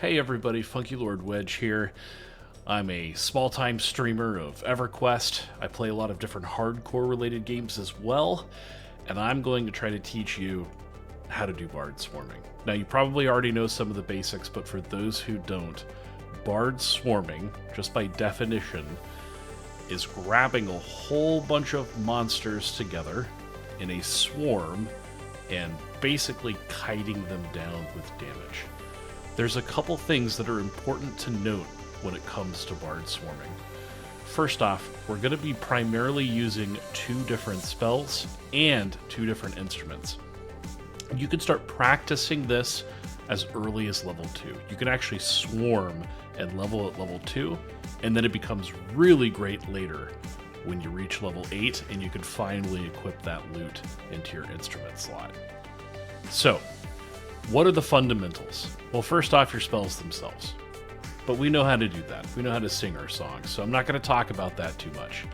Hey everybody, Funky Lord Wedge here. I'm a small-time streamer of EverQuest. I play a lot of different hardcore-related games as well, and I'm going to try to teach you how to do Bard Swarming. Now, you probably already know some of the basics, but for those who don't, Bard Swarming, just by definition, is grabbing a whole bunch of monsters together in a swarm and basically kiting them down with damage. There's a couple things that are important to note when it comes to Bard Swarming. First off, we're going to be primarily using two different spells and two different instruments. You can start practicing this as early as level 2. You can actually swarm and level at level 2, and then it becomes really great later when you reach level 8 and you can finally equip that loot into your instrument slot. So, what are the fundamentals? Well, first off, your spells themselves. But we know how to do that. We know how to sing our songs, so I'm not going to talk about that too much.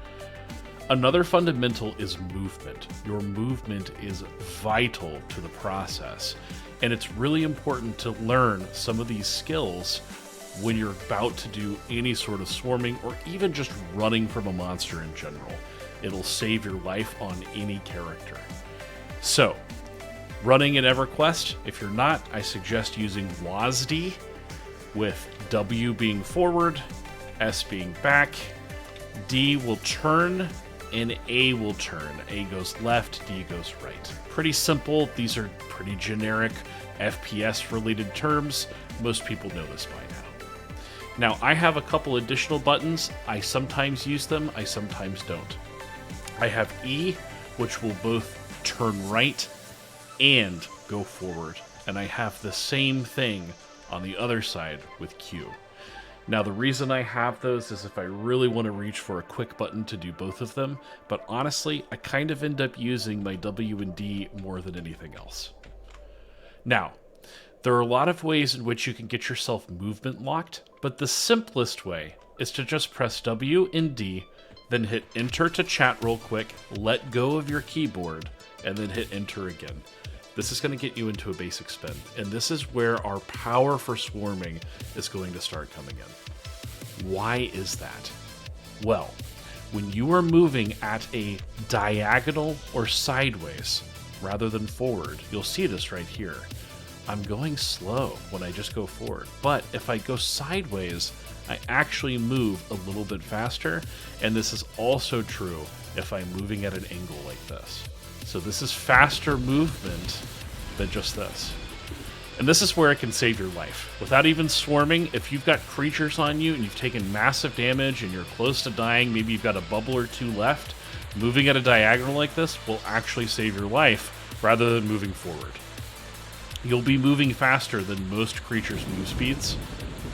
Another fundamental is movement. Your movement is vital to the process, and it's really important to learn some of these skills when you're about to do any sort of swarming or even just running from a monster in general. It'll save your life on any character. So, running in EverQuest, if you're not, I suggest using WASD, with W being forward, S being back, D will turn, and A will turn. A goes left, D goes right. Pretty simple. These are pretty generic FPS-related terms. Most people know this by now. Now, I have a couple additional buttons. I sometimes use them, I sometimes don't. I have E, which will both turn right and go forward. And I have the same thing on the other side with Q. Now, the reason I have those is if I really want to reach for a quick button to do both of them, but honestly, I kind of end up using my W and D more than anything else. Now, there are a lot of ways in which you can get yourself movement locked, but the simplest way is to just press W and D, then hit enter to chat real quick, let go of your keyboard, and then hit enter again. This is going to get you into a basic spin, and this is where our power for swarming is going to start coming in. Why is that? Well, when you are moving at a diagonal or sideways rather than forward, you'll see this right here. I'm going slow when I just go forward, but if I go sideways, I actually move a little bit faster, and this is also true if I'm moving at an angle like this. So this is faster movement than just this. And this is where it can save your life. Without even swarming, if you've got creatures on you and you've taken massive damage and you're close to dying, maybe you've got a bubble or two left, moving at a diagonal like this will actually save your life rather than moving forward. You'll be moving faster than most creatures' move speeds,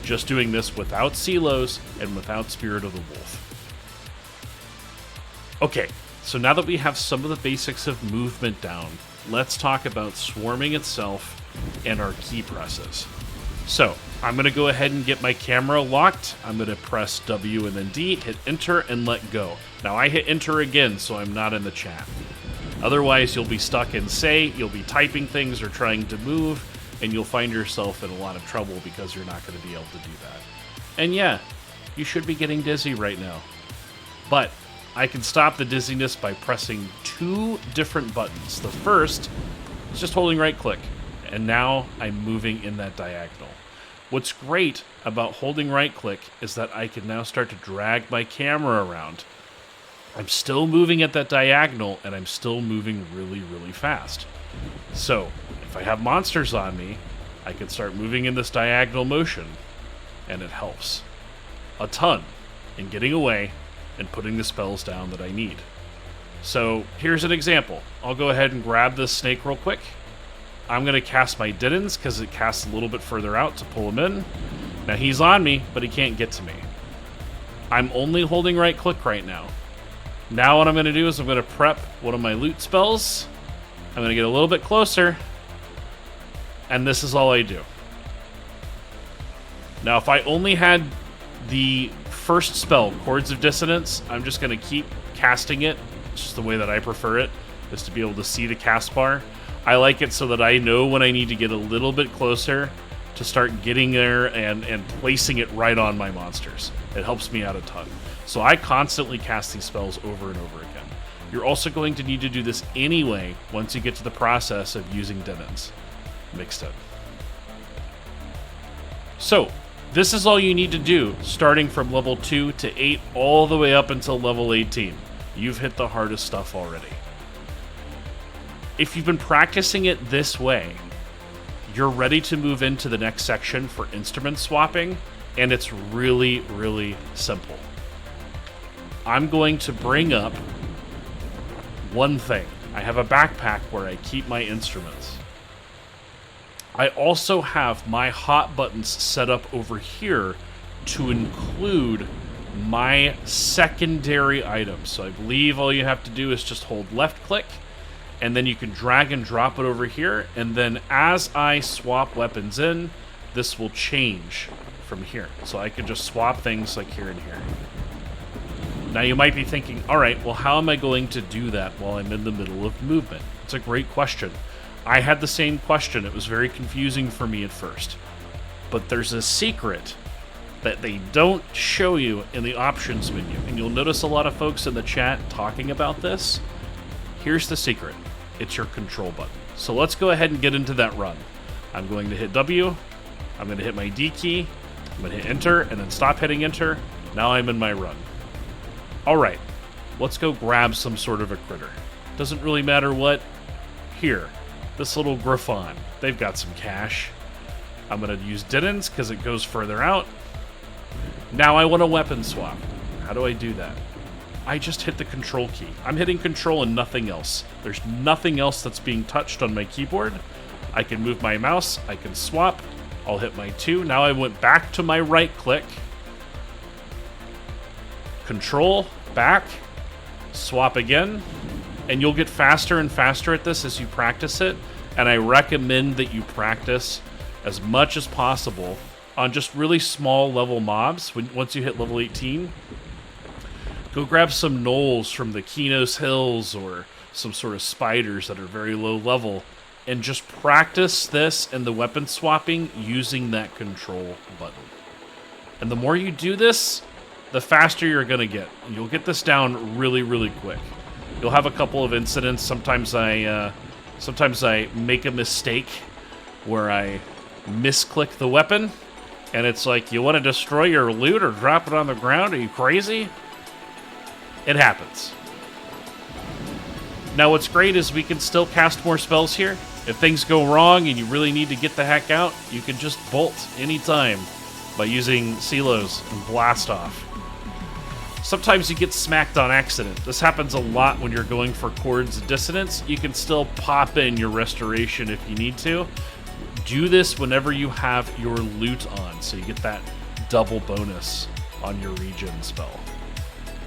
just doing this without silos and without Spirit of the Wolf. Okay. So now that we have some of the basics of movement down, let's talk about swarming itself and our key presses. So I'm going to go ahead and get my camera locked. I'm going to press W and then D, hit enter, and let go. Now I hit enter again, so I'm not in the chat. Otherwise, you'll be stuck in say, you'll be typing things or trying to move, and you'll find yourself in a lot of trouble because you're not going to be able to do that. And yeah, you should be getting dizzy right now. But I can stop the dizziness by pressing two different buttons. The first is just holding right click, and now I'm moving in that diagonal. What's great about holding right click is that I can now start to drag my camera around. I'm still moving at that diagonal, and I'm still moving really, really fast. So, if I have monsters on me, I can start moving in this diagonal motion, and it helps a ton in getting away and putting the spells down that I need. So here's an example. I'll go ahead and grab this snake real quick. I'm going to cast my Diddins because it casts a little bit further out to pull him in. Now he's on me, but he can't get to me. I'm only holding right click right now. Now what I'm going to do is I'm going to prep one of my loot spells. I'm going to get a little bit closer, and this is all I do. Now if I only had the first spell, Chords of Dissonance, I'm just going to keep casting it. It's just the way that I prefer it, is to be able to see the cast bar. I like it so that I know when I need to get a little bit closer to start getting there and placing it right on my monsters. It helps me out a ton. So I constantly cast these spells over and over again. You're also going to need to do this anyway once you get to the process of using Demons mixed in. So, this is all you need to do, starting from level 2 to 8 all the way up until level 18. You've hit the hardest stuff already. If you've been practicing it this way, you're ready to move into the next section for instrument swapping, and it's really, really simple. I'm going to bring up one thing. I have a backpack where I keep my instruments. I also have my hot buttons set up over here to include my secondary items. So I believe all you have to do is just hold left click, and then you can drag and drop it over here, and then as I swap weapons in, this will change from here. So I can just swap things like here and here. Now you might be thinking, all right, well, how am I going to do that while I'm in the middle of movement? It's a great question. I had the same question. It was very confusing for me at first. But there's a secret that they don't show you in the options menu. And you'll notice a lot of folks in the chat talking about this. Here's the secret. It's your control button. So let's go ahead and get into that run. I'm going to hit W. I'm going to hit my D key. I'm going to hit enter and then stop hitting enter. Now I'm in my run. All right, let's go grab some sort of a critter. Doesn't really matter what. Here, this little Griffon. They've got some cash. I'm going to use Dinins because it goes further out. Now I want a weapon swap. How do I do that? I just hit the control key. I'm hitting control and nothing else. There's nothing else that's being touched on my keyboard. I can move my mouse. I can swap. I'll hit my 2. Now I went back to my right click. Control, back, swap again, and you'll get faster and faster at this as you practice it, and I recommend that you practice as much as possible on just really small level mobs. Once you hit level 18, go grab some gnolls from the Kinos Hills or some sort of spiders that are very low level, and just practice this and the weapon swapping using that control button. And the more you do this, the faster you're going to get. And you'll get this down really, really quick. You'll have a couple of incidents. Sometimes I make a mistake where I misclick the weapon, and it's like, you want to destroy your loot or drop it on the ground? Are you crazy? It happens. Now what's great is we can still cast more spells here. If things go wrong and you really need to get the heck out, you can just bolt anytime by using silos and blast off. Sometimes you get smacked on accident. This happens a lot when you're going for chords and dissonance. You can still pop in your restoration if you need to. Do this whenever you have your loot on, so you get that double bonus on your regen spell.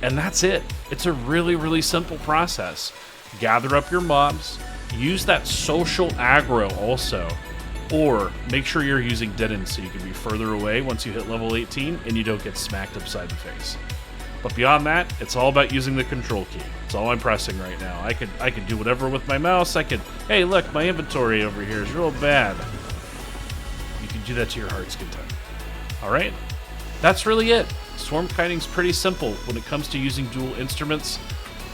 And that's it. It's a really, really simple process. Gather up your mobs, use that social aggro also, or make sure you're using Dinins so you can be further away once you hit level 18 and you don't get smacked upside the face. But beyond that, it's all about using the control key. It's all I'm pressing right now. I could do whatever with my mouse. Hey, look, my inventory over here is real bad. You can do that to your heart's content. All right? That's really it. Swarm kiting's pretty simple when it comes to using dual instruments.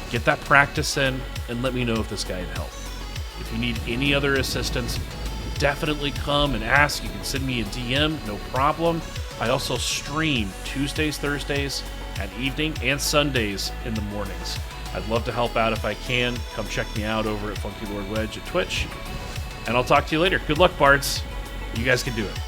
Get that practice in, and let me know if this guide helped. If you need any other assistance, definitely come and ask. You can send me a DM, no problem. I also stream Tuesdays, Thursdays at evening, and Sundays in the mornings. I'd love to help out if I can. Come check me out over at Funky Lord Wedge at Twitch. And I'll talk to you later. Good luck, bards. You guys can do it.